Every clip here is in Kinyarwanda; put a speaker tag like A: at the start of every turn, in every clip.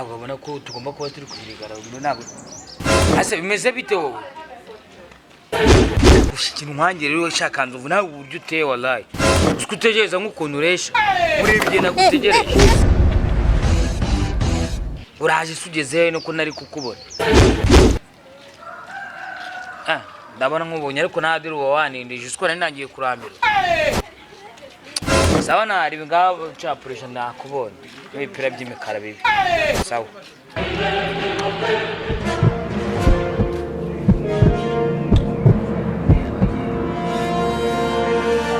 A: ntabwo abona ko tugomba kuba turi kwirigara ntabwo ase bimeze bite wowe gushikira umwange rero shaka nzovu nawe uburyo uteye wallahi usikutegereza nk'ukuntu uresha urebye nagutegereje uraje sugeze no ko nari kukubona ndabona nkubonye ariko ntadiri uwo wanindije usko nari nangiye kurambira sawa nari ngabo chapuresha ndakubonye n'ibipira by'imikara bibi sawa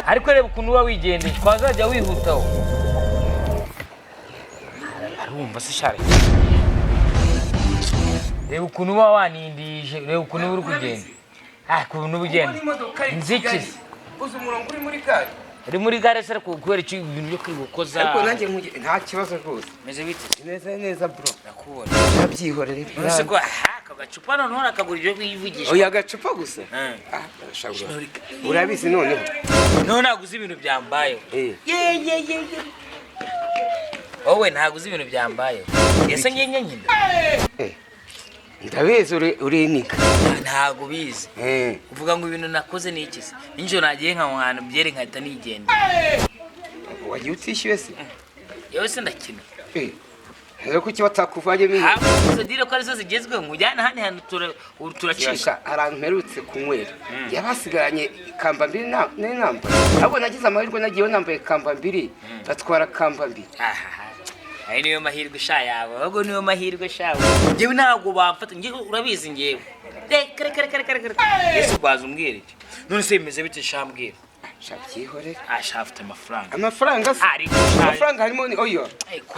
A: ariko reba ukuntu uba wigendeye twazajya wihutaho arumva se share reba ukuntu uba wanindije reba ukuntu uri kugenda ukuntu ubugenda nziki
B: uzi umurongo uri muri gare
A: uri muri gare se kubera iki ibintu byo kwigukoza
B: ariko nanjye nta kibazo rwose
A: meze bite
B: neza bro
A: nakubona
B: nabyihorere
A: nose ko agacupa none urakagurije kwivugisha
B: oya agacupa gusa urabizi noneho
A: none naguze ibintu byambaye ye wowe naguze ibintu byambaye yese nyenye nyine
B: ndabizi urinika
A: ntago bizi uvuga ngo ibintu nakoze ni iki se ninjo nagiye nka mwana byere nkahita nigenda
B: wagiye utishyuye se
A: yewe se ndakina
B: rero kuki batakuvanye mimi
A: zo dire ko arizo zigezwe mujyana hane hano turacika
B: arantu mperutse kunywera yabasigaranye kamba mbiri n'inamba ahubwo nagize amahirwe nagiye nambaye kamba mbiri batwara kamba mbiri
A: ayi niyo mahirwe sha yawe ahubwo niyo mahirwe shawe ngewe ntago bamfata ngewe urabizi ngewe kare yesu baza umbwira iki none se bimeze bite shambwira
B: shabyihore
A: ashafite
B: amafaranga se amafaranga harimo oyo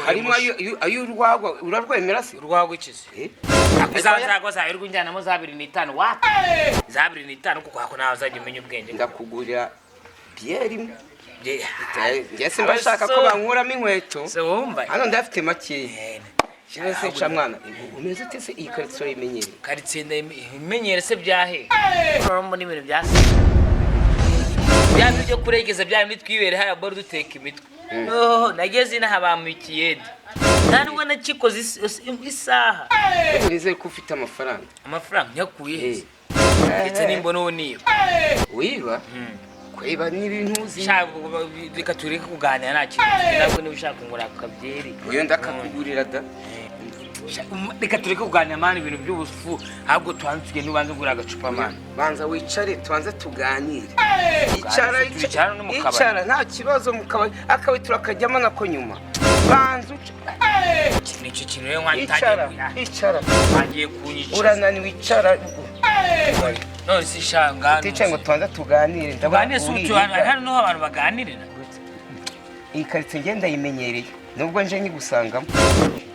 B: harimo ayo urwagwa urarwemera se
A: urwagwa ikize azazagwa za yirwa njyanamo za 25 wata za 25 kuko hako nawe azajya umenya ubwenge
B: ndakugurira bieri Ngese mbashaka ko bankuramo inkweto
A: se wumva
B: hano ndafite make se cha mwana umeze ute se iyi karitsiye imenyere
A: karitsiye imenyere se byahe urumva n'ibintu byase byo kuregeza bya mitwibere haya boro duteka imitwe nageze inaha bamukiyede ntabwo nakikoze isaha
B: nizeye ko ufite amafaranga
A: nyakuye heze ndetse nimbona uwo niyo
B: wiba kwiba n'ibintu uzi
A: reka tureke kuganira nta kintu ntabwo niba ushaka ngura akabyeri
B: uyo ndakakugurira da
A: reka tureke kuganira mani ibintu by'ubufu ahubwo twanzuye n'ubanze ngura agacupa mani
B: banza wicare tubanze tuganire icara nta kibazo mu kabari akawe turakajyamo nako nyuma banza
A: nicyo kintu rero
B: icara
A: ngiye kunyica
B: urananiwe icara
A: none si shanga
B: tice ngo tubanze tuganire
A: ndabanire hano niho abantu baganirira
B: iyi karitsiye ngenda yimenyereye nubwo nje nyigusangamo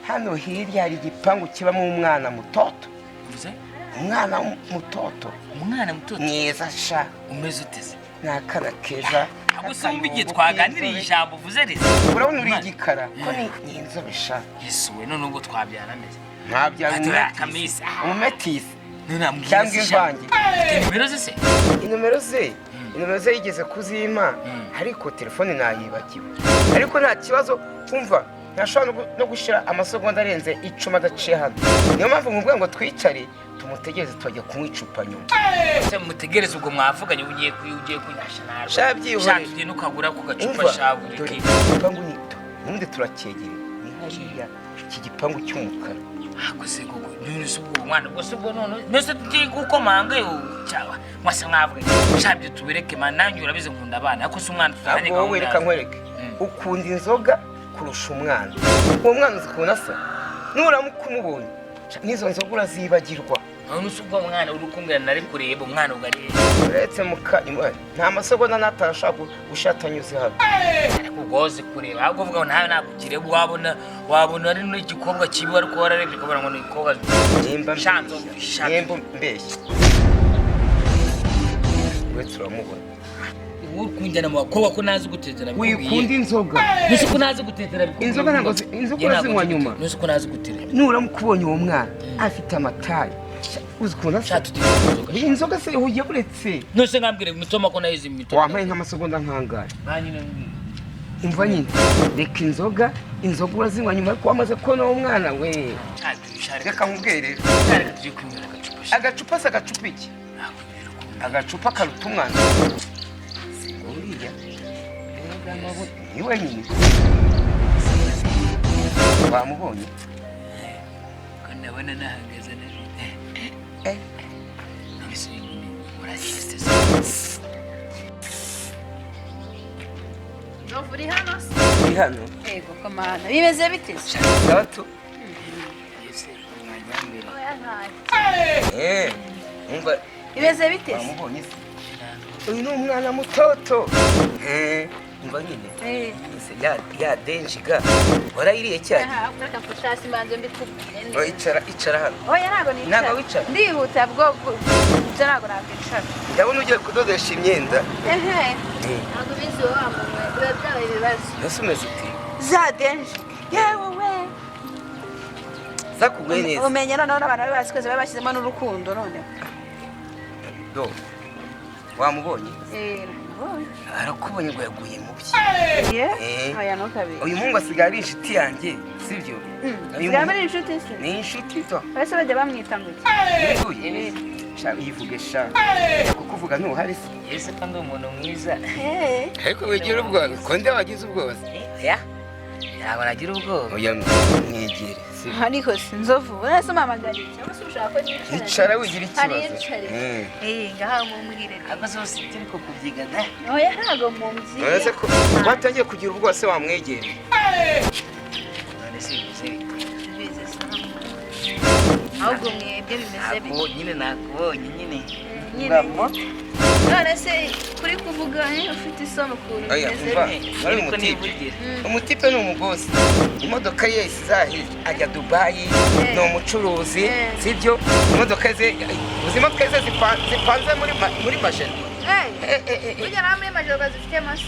B: hano hirya hari igipangu kibamo umwana mutoto umwana mutoto mwiza sha
A: umeze uteze
B: nakana keza
A: gusa mbigiye twaganiriye ijambo uvuze rese
B: urabona uri igikara ko ni inzobe sha
A: yesuwe none ubwo twabyara neza
B: ntabyara umumetisi cyangwa imvange inomero ze yigeze kuzima ariko telefone nayibagiwe ariko nta kibazo kumva ntashobora no gushyira amasegonda arenze 10 adaciye hano niyo mpamvu mubwira ngo twicare tumutegereze twajya kunywa icupa nyuma
A: se mutegereze ubwo mwavuganye ugiye kunyasha nawe
B: shabyihoreye
A: n'ukagura ku gacupa shawe
B: igipangu nito n'undi turakegera ni hariya iki gipangu cy'umukara
A: akose koko nuse ubwo mwana bose ubwo none nese tugiye gukomanga yo cyawa mwasa mwavuga shabye tubireke manange urabize nkunda abana akose umwana tutanye
B: gahunda wowe reka nkwereke ukunda inzoga kurusha umwana uwo mwana uzikubona se nuramukumubonye nizo nzoga urazibagirwa
A: nuse ubwo mwana uri kumbwira nari kureba umwana ugari
B: uretse muka nta masegonda natashaka gushatanyuze hano
A: ugoze kureba ahubwo uvuga ngo nawe nakugire wabona ari n'igikobwa kibi wari ko wararebye kubona ngo ni ikobwa
B: nimba mbeshye we turamubona
A: ukunjyana mu bakobwa ko nazi gutetera
B: wikunda inzoga
A: nuse ko nazi gutetera
B: inzoga ntabwo inzoga zinywa nyuma
A: nuse ko nazi gutetera
B: nuramukubonye uwo mwana afite amatayi uzikunda inzoga se ugiye kuretse
A: nuse ngambwire mitoma ko nayizi mitoma
B: wampaye nk'amasegonda nkangara
A: banyine
B: umva nyine reka inzoga urazinywa nyuma yuko wamaze kubona uwo mwana we. Reka nkubwire rero agacupa se agacupa iki? Agacupa karuta umwana uriya niwe nyine wamubonye
A: ko ndabona nahagaze
C: uri hano se?
B: uri hano?
C: Yego komana bimeze bite se?
B: Gato umva
C: bimeze bite se?
B: wamubonye se? Uyu ni umwana mutoto umva nyine ya denjiga warayiriye cyane.
C: Reka mfashasi mbanze mbikubwire.
B: Icara hano.
C: Oya ntago nicara.
B: Ntago wicara?
C: Ndihuta bwo ibyo ntago nakwicara.
B: Ndabona ugiye kudodesha imyenda.
C: Ntago bizi wa mama biba byabaye ibibazo.
B: Ese umeze uti?
C: Za denji. Yewe we.
B: Zakugwe neza.
C: Umenye noneho n'abantu basikoze babashyizemo n'urukundo none.
B: Do. Wamubonye?
C: Nabonye.
B: Arakubonye ngo yaguye mu byi.
C: Oya ntukabe.
B: Uyu mungu asigaye ari inshuti yanjye, sibyo?
C: Asigaye ari inshuti se?
B: Ni inshuti to.
C: Bose bajya bamwita ngo iki?
B: Yewe. Yivuge sha. Kukuvuga ntuhari se?
A: Ese kandi umuntu mwiza.
B: Ariko wigira ubwoba, ko nde wagize ubwoba?
A: Ntabwo nagira ubwoba.
B: Oya mwegere.
C: Ariko sinzovu urase umamagariye cyangwa se ushaka ko nicara?
B: Icara wigira ikibazo.
C: Ngaha mumwire.
A: Abazosi turi ko kubyigana.
C: Oya ntago mumvye.
B: Urase ko watangiye kugira ubwoba se wamwegere.
A: None se bize
C: ahubwo mwebwe bimeze bite?
A: nyine nakubonye nyine.
C: None se kuri kuvuga ufite isomo ukuntu bimeze
B: bite? Umutipe ni umugosi. Imodoka ye isizahi ajya Dubai, ni umucuruzi, sibyo? Imodoka ze ubuzima bweze zipanze muri mashini.
C: ujya nawe muri majoro bazifite masi.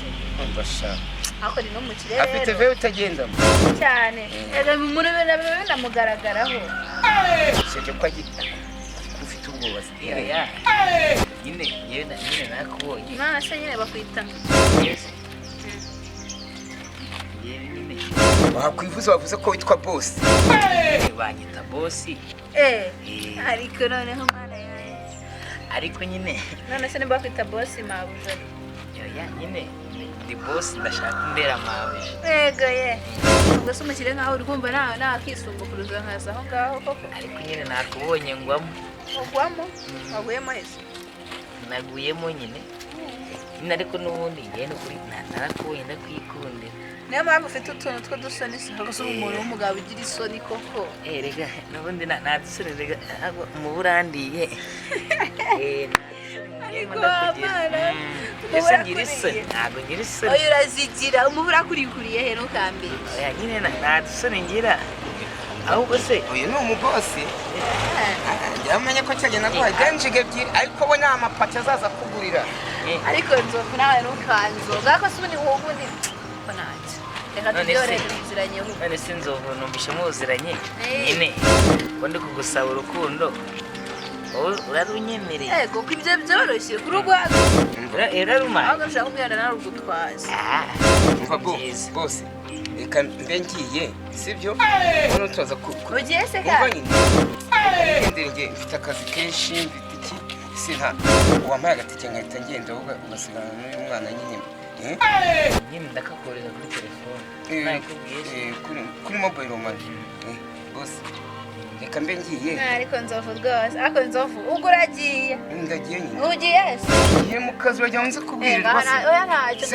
B: Mbasha.
C: Ako ni no mu kirere.
B: Afite vewe utagendamo.
C: Cyane. Muri bene mugaragaraho.
B: Sije kwa gita. Ufite ubwoba se.
A: Nyine nakubonye.
C: None se nyine bakwita.
B: Wakwivuza wavuze ko witwa boss.
A: Banyita boss.
C: Ariko noneho mwana yawe.
A: Ariko nyine.
C: None se nimba bakwita boss mabuja.
A: Nyine ndi boss ndashaka kumbera mabuja.
C: Yego ye. Ubwo se umukire nkaho uri kumva nta kisumbukuruza nkaza aho ngaho koko.
A: Ariko nyine nakubonye ngwamo.
C: Ugwamo? Waguyemo ese?
A: Naguyemo nyine. Ariko n'ubundi ngene kuri narakubonye ndakwikundira.
C: Niyo mpamvu ufite utuntu tw'udusoni se ahubwo se umuntu w'umugabo ugira isoni koko.
A: Rega n'ubundi nadusoni rega mu burandiye.
C: Ariko amara
A: ese ngira isoni ntabwo ngira isoni.
C: Oya urazigira umubura kurikuriye he ntukambire.
A: Oya nyine nadusoni ngira. Ahubwo se
B: uyu ni umugosi. Yamenye ko cyagenda kwa denjige ebyiri ariko we nta mapaki azaza kugurira.
C: Ariko nzovu nawe ntukanzoga ko se ubundi ubundi ko ntacyo. Reka tubyore tuziranye ubu.
A: None se nzovu numvishe muziranye nyine ko ndi kugusaba urukundo urarunyemereye.
C: Yego ko ibyo byoroshye kuri urwego.
A: Uraruma.
C: Ahubwo nshaka kumwira nawe urugutwaza.
B: Umva bose reka mbe ngiye sibyo? Hano tuza
C: ugiye se kandi?
B: Ngendere mfite akazi kenshi mfite iki sinta wampaye agatike nkahita ngenda ugasigana n'uyu mwana nyine.
A: Nyine ndakakoreza kuri telefone.
B: Kuri mobile money. Bose reka mbe ngiye.
C: Ariko nzovu rwose ako nzovu ubwo uragiye.
B: Ndagiye nyine.
C: Ugiye se?
B: Ngiye mu kazi wagira nzi kubwira
C: bose. Oya ntacyo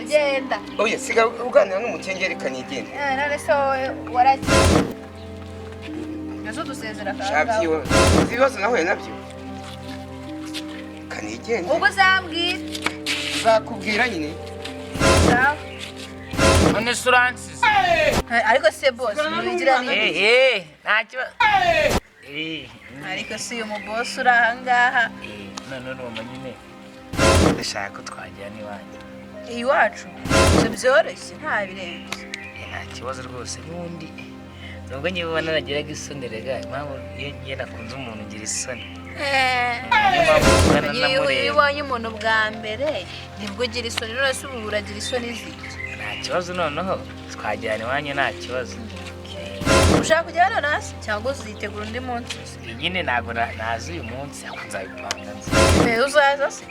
C: genda.
B: Oya siga uganira n'umukenge reka nigende.
C: None se waragiye. Nazo dusezera kandi.
B: Shabyiwe. Ibibazo nahuye nabyo. Kanigende.
C: Ubwo zambwira.
B: Zakubwira nyine.
A: None suransize.
C: Ariko se boss bigira ni.
A: Ntacyo.
C: Ariko si umu boss urahangaha.
A: None urumva nyine. Ndashaka ko twajyana iwanjye.
C: Iwacu. Ibyo byoroshye nta birenze.
A: Nta kibazo rwose n'undi. Nubwo njye ubona nagiraga isoni rega impamvu iyo ngiye nakunze umuntu ngira isoni.
C: Iyo ubonye umuntu bwa mbere nibwo ugira isoni none se ubu uragira isoni ziki?
A: nta kibazo noneho twajyana iwanyu nta kibazo.
C: ushaka kujyana nasi cyangwa uzitegura undi munsi?
A: Nyine ntabwo nazi uyu munsi ariko nzabipanga nzi.
C: Uzaza se?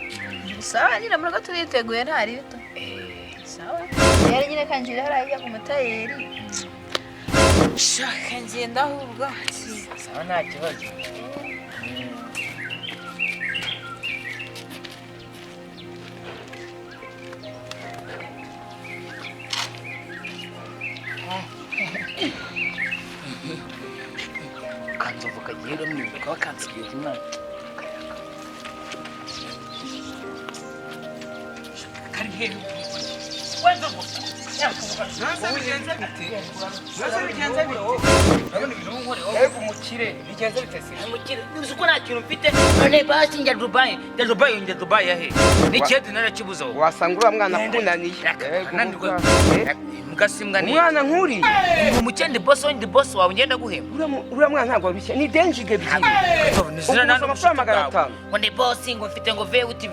C: Sawa nyine murugo turiteguye ntari bito. Sawa. Yari nyine kanjira hariya ku mutayeri. Shaka ngenda ahubwo.
A: Sawa nta kibazo. Kanzovu kagiye mwibuka wakansigiye umwana. Kari hehe? Wanzovu.
B: Nasa bigenze bite? Ego mukire bigenze bite se?
A: Mukire uzi ko nta kintu mfite none basi njya Dubai yahe n'icyedi narakibuza wowe
B: wasanga uriya mwana akunaniye.
A: nanirwa mugasimwa ni
B: umwana nkuri
A: umukende boss wawe ngenda guhemba
B: uriya mwana ntabwo abishya ni denjige ebyiri
A: nizira nandi
B: amafaranga 500
A: ngo ni boss ngo mfite ngo veuti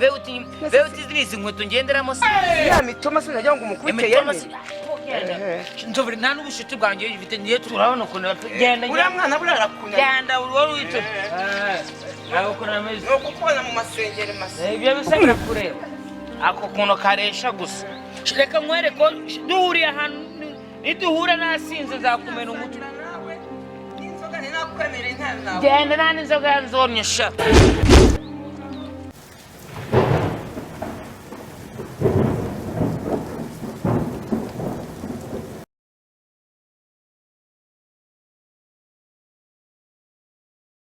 A: zirizi nkweto ngenderamo se
B: ya mitoma se najya ngo umukubite yeme
A: nzobere nta n'ubushuti bwanjye bifite ngiye turabona ukuntu genda
B: uriya mwana burara kunyana
A: genda wari wico ntabwo kuna mezi
B: no kukubona mu masengere mase
A: ibyo bisa birakureba ako kuntu karesha gusa reka nkwere ko duhuriye ahantu niduhura nasinze nzakumena umutwe
B: inzoga ni nakwemereye ntayo nawe
A: genda nta n'inzoga nzonyesha